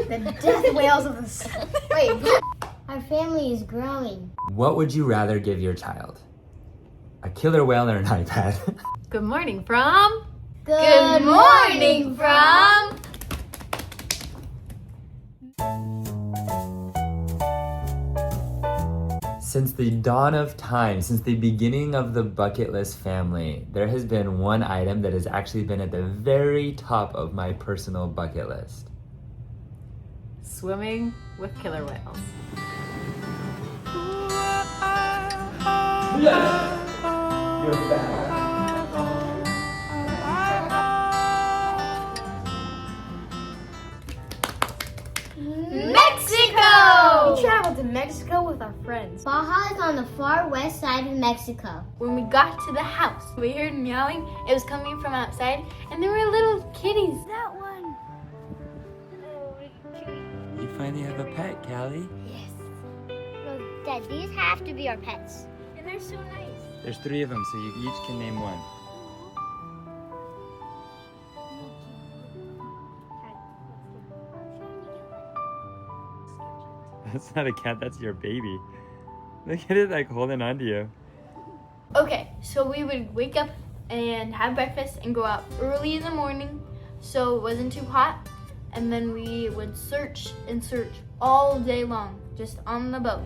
The death whales of the sea. Wait. Our family is growing. What would you rather give your child? A killer whale or an iPad? Good morning from... Good morning from... Since the dawn of time, since the beginning of the bucket list family, there has been one item that has actually been at the very top of my personal bucket list. Swimming with killer whales. Yes! You're back. Mexico! We traveled to Mexico with our friends. Baja is on the far west side of Mexico. When we got to the house, we heard meowing. It was coming from outside, and there were little kitties. That one. You finally have a pet, Cali. Yes. No, Dad, these have to be our pets. And they're so nice. There's 3 of them, so you each can name one. That's not a cat, that's your baby. Look at it like holding on to you. Okay, so we would wake up and have breakfast and go out early in the morning so it wasn't too hot. And then we would search and search all day long, just on the boat.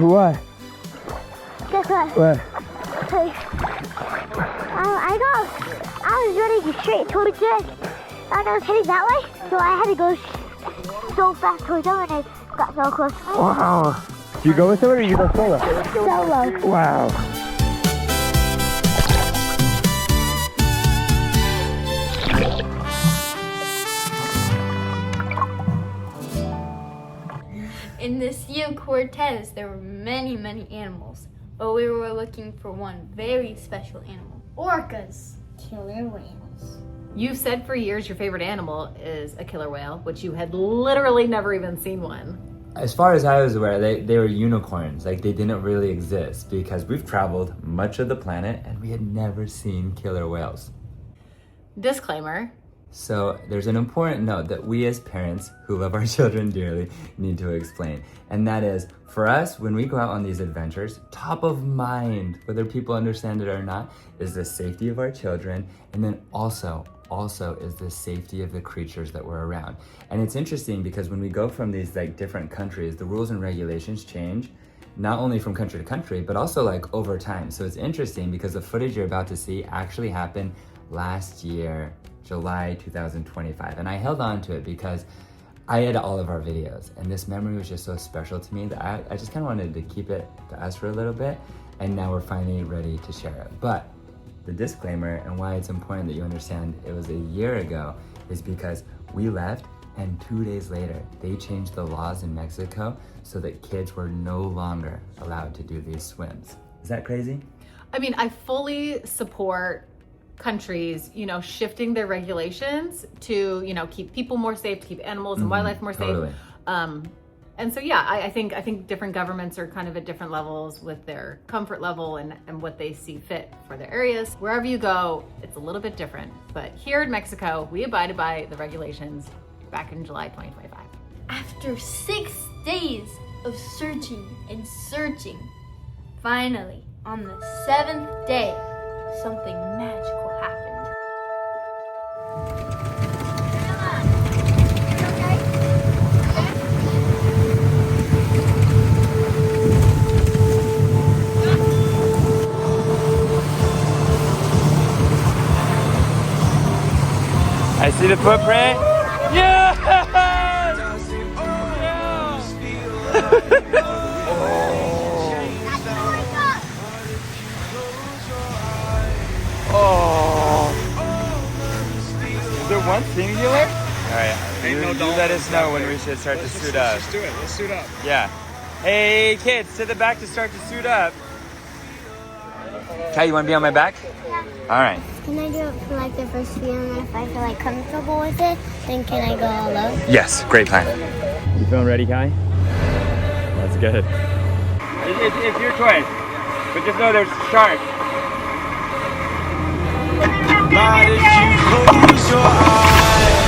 What? Guess what? What? Hey, I was running straight towards it, and I was heading that way, so I had to go so fast towards them, and I got so close. Wow. Do you go with someone or you go solo? Solo. Wow. In the Sea of Cortez, there were many, many animals, but we were looking for one very special animal. Orcas. Killer whales. You've said for years your favorite animal is a killer whale, which you had literally never even seen one. As far as I was aware, they were unicorns. Like, they didn't really exist because we've traveled much of the planet and we had never seen killer whales. Disclaimer. So there's an important note that we as parents who love our children dearly need to explain. And that is, for us, when we go out on these adventures, top of mind, whether people understand it or not, is the safety of our children, and then also is the safety of the creatures that we're around. And it's interesting because when we go from these like different countries, the rules and regulations change. not only from country to country, but also like over time. So it's interesting because the footage you're about to see actually happened last year, July 2025. And I held on to it because I had all of our videos, and this memory was just so special to me that I just kind of wanted to keep it to us for a little bit, and now we're finally ready to share it. But the disclaimer and why it's important that you understand it was a year ago is because we left, and 2 days later, they changed the laws in Mexico so that kids were no longer allowed to do these swims. Is that crazy? I mean, I fully support countries, you know, shifting their regulations to, you know, keep people more safe, to keep animals and wildlife more totally. safe. And so, yeah, I think different governments are kind of at different levels with their comfort level and what they see fit for their areas. Wherever you go, it's a little bit different. But here in Mexico, we abided by the regulations back in July 2025. After 6 days of searching and searching, finally, on the 7th day, something magical happened. I see the footprint. Yes! Oh. Is there one singular? All right. You let us know when we should start to suit up. Let's do it. Let's suit up. Yeah. Hey, kids, to the back to start to suit up. Kai, you want to be on my back? Yeah. All right. Can I do it for like the first few, and if I feel like comfortable with it, then can I go alone? Yes, great plan. You feeling ready, Kai? That's good. It's your choice, but just know there's sharks. But if you close your eyes,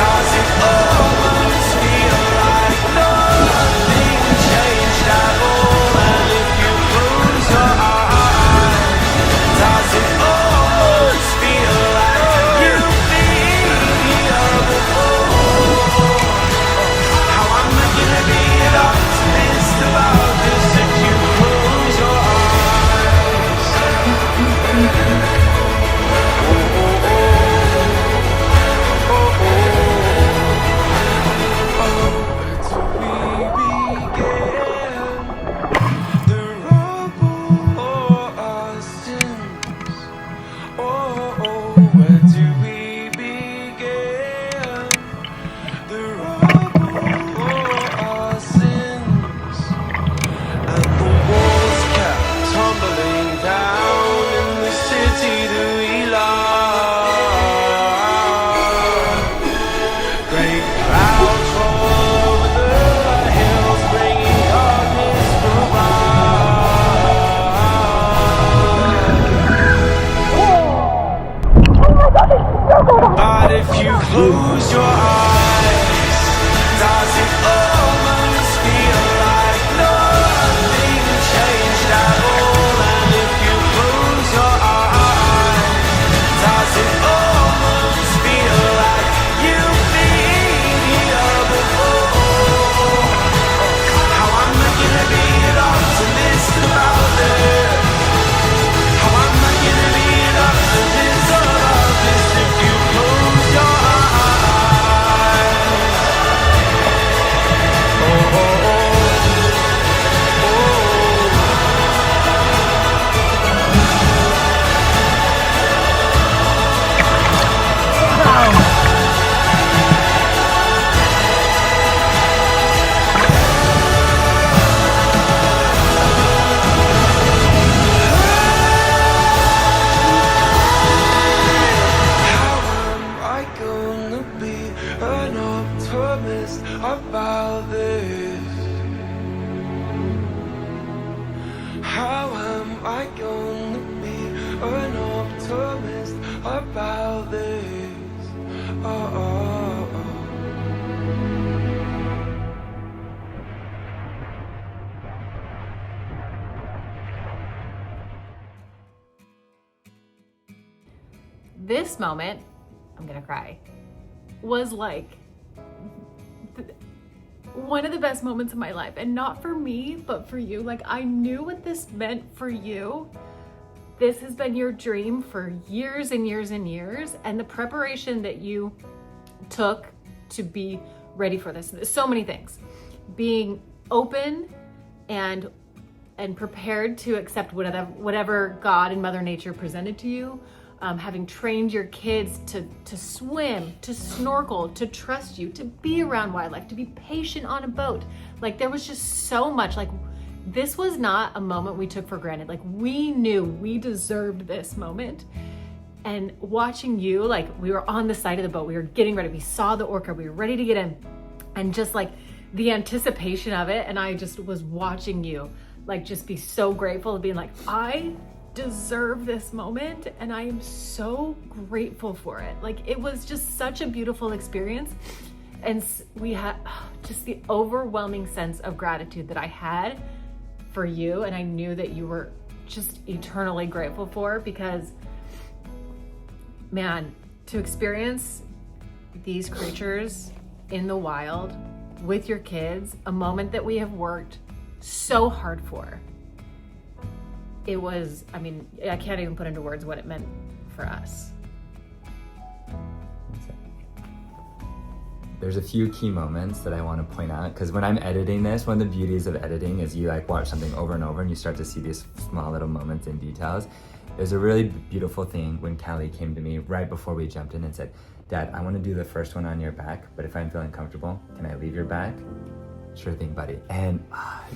does it almost feel like nothing changed at all? And if you close your eyes, does it almost feel like you've been here before? How am I gonna be an optimist about this if you close your eyes? But if you close your eyes, does it almost feel like nothing changed at all? And if you close your eyes, does it almost feel like you've been here before? How am I gonna be an optimist about this? How am I gonna be an optimist about this if you close your eyes? Oh, oh, oh. I gonna be an optimist about this? How am I gonna be an optimist about this? Oh, oh, oh. This moment, I'm gonna cry, was like one of the best moments of my life, and not for me, but for you. Like, I knew what this meant for you. This has been your dream for years and years and years, and the preparation that you took to be ready for this. There's so many things. Being open and prepared to accept whatever God and Mother Nature presented to you. Having trained your kids to swim, to snorkel, to trust you, to be around wildlife, to be patient on a boat. Like, there was just so much. Like, this was not a moment we took for granted. Like, we knew we deserved this moment. And watching you, like, we were on the side of the boat, we were getting ready, we saw the orca, we were ready to get in, and just like the anticipation of it. And I just was watching you, like, just be so grateful of being like, I deserve this moment, and I am so grateful for it. Like, it was just such a beautiful experience. And we had just the overwhelming sense of gratitude that I had for you, and I knew that you were just eternally grateful for, because, man, to experience these creatures in the wild with your kids, a moment that we have worked so hard for. It was, I mean, I can't even put into words what it meant for us. There's a few key moments that I want to point out, because when I'm editing this, one of the beauties of editing is you like watch something over and over and you start to see these small little moments and details. There's a really beautiful thing when Cali came to me right before we jumped in and said, Dad, I want to do the first one on your back, but if I'm feeling comfortable, can I leave your back? Sure thing, buddy. And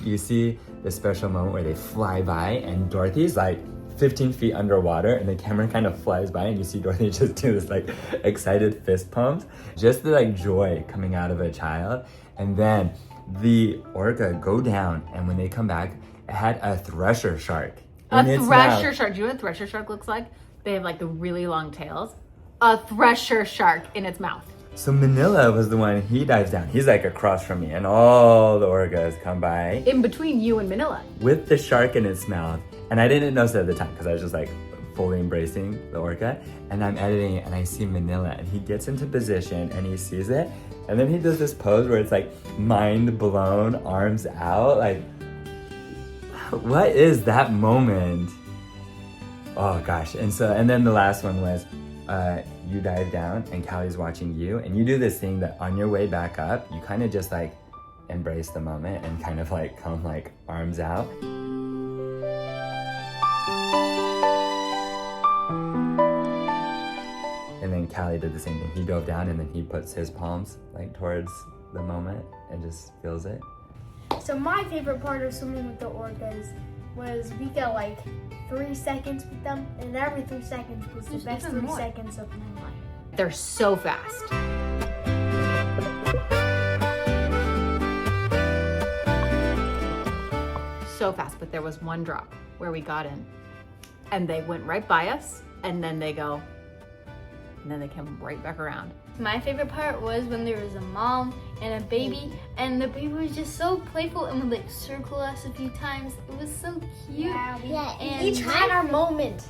you see this special moment where they fly by and Dorothy's like 15 feet underwater and the camera kind of flies by and you see Dorothy just do this like excited fist pumps. Just the like joy coming out of a child. And then the orca go down, and when they come back, it had a thresher shark. A thresher shark. Do you know what a thresher shark looks like? They have like the really long tails. A thresher shark in its mouth. So Manila was the one, he dives down. He's like across from me, and all the orcas come by. In between you and Manila. With the shark in its mouth. And I didn't notice it at the time because I was just like fully embracing the orca. And I'm editing it and I see Manila, and he gets into position and he sees it. And then he does this pose where it's like mind blown, arms out. Like, what is that moment? Oh gosh. And then the last one was, you dive down and Cali's watching you, and you do this thing that on your way back up, you kind of just like embrace the moment and kind of like come like arms out. And then Cali did the same thing. He dove down and then he puts his palms like towards the moment and just feels it. So my favorite part of swimming with the orcas was we got like 3 seconds with them, and every 3 seconds was the best 3 seconds of my life. They're so fast. So fast, but there was one drop where we got in and they went right by us, and then they go, and then they came right back around. My favorite part was when there was a mom and a baby, and the baby was just so playful and would like circle us a few times. It was so cute. Yeah, and each had our moment.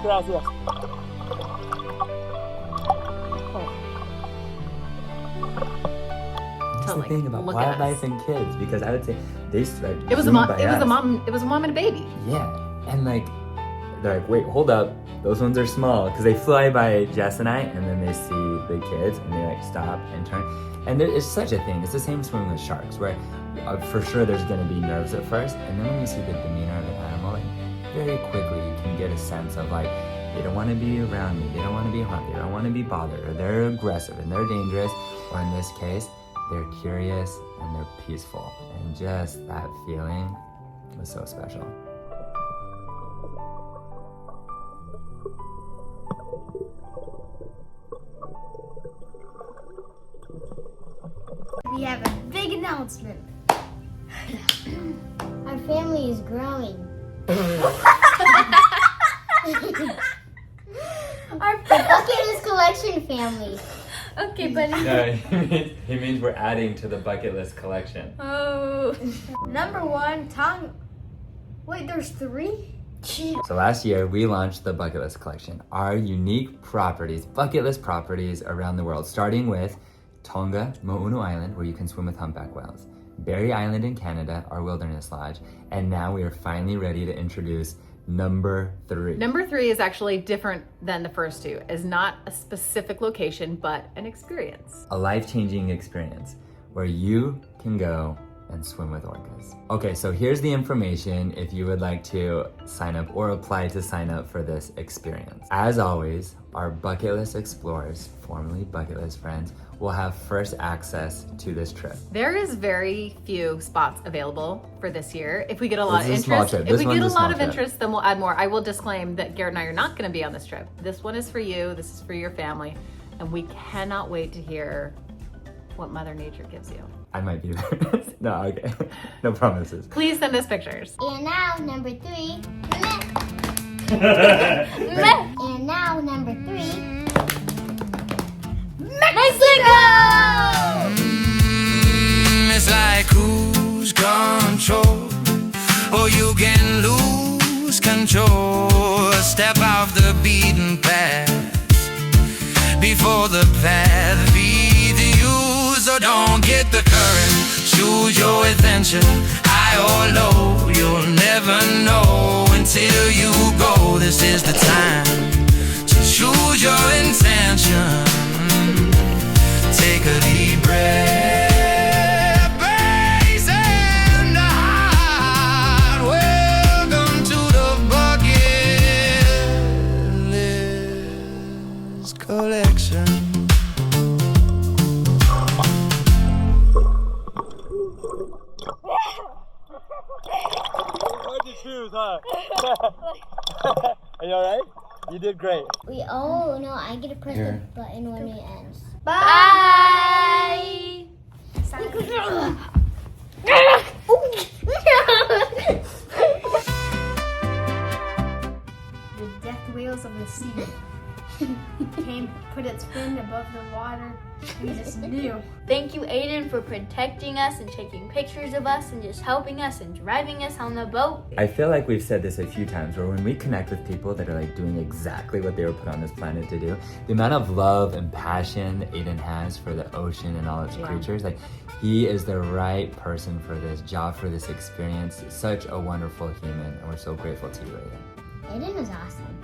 Gracias. That's the like, thing about look at wildlife us. and kids, because I would say they like, It was a zoom mom. by It was a us. mom. It was a mom and a baby. Yeah, and like they're like, wait, hold up, those ones are small, because they fly by Jess and I, and then they see the kids, and they like stop and turn. And there is such a thing. It's the same swimming with sharks, where for sure there's gonna be nerves at first, and then when you see the demeanor of an animal, like very quickly you can get a sense of like they don't want to be around me, they don't want to be harmed, they don't want to be bothered, or they're aggressive and they're dangerous, or in this case, they're curious and they're peaceful. And just that feeling was so special. We have a big announcement. Our family is growing. Our Bucket list collection family. Okay, buddy. No, he means we're adding to the bucket list collection. Oh. number one, tongue. Wait, there's 3? So last year we launched the bucket list collection, our unique properties, bucket list properties around the world, starting with Tonga, Mo'unu Island, where you can swim with humpback whales, Berry Island in Canada, our wilderness lodge, and now we are finally ready to introduce number 3. Number 3 is actually different than the first 2. Is not a specific location, but an experience. A life-changing experience where you can go and swim with orcas. Okay, so here's the information if you would like to sign up or apply to sign up for this experience. As always, our bucket list explorers, formerly bucket list friends, will have first access to this trip. There is very few spots available for this year. If we get a lot of This is a small interest, trip. if This we get a one's a lot small of trip. interest, then we'll add more. I will disclaim that Garrett and I are not going to be on this trip. This one is for you. This is for your family, and we cannot wait to hear what Mother Nature gives you. I might be there. No, okay. No promises. Please send us pictures. And now number 3. Meh. And now number 3. Mexico! It's like cruise control, or you can lose control. Step off the beaten path before the path feeds you. So don't get the current, choose your adventure. High or low, you'll never know until you go. This is the time to choose your intention. Take a deep breath, brace in the heart. Welcome to the bucket list collection. Why'd you choose, huh? Are you alright? You did great. Oh no, I get to press the button when it ends. Bye. The death whales of the sea came, put its fin above the water. We just knew. Thank you, Aiden, for protecting us and taking pictures of us and just helping us and driving us on the boat. I feel like we've said this a few times, where when we connect with people that are like doing exactly what they were put on this planet to do, the amount of love and passion that Aiden has for the ocean and all its creatures, like he is the right person for this job, for this experience. Such a wonderful human, and we're so grateful to you, Aiden. Aiden was awesome.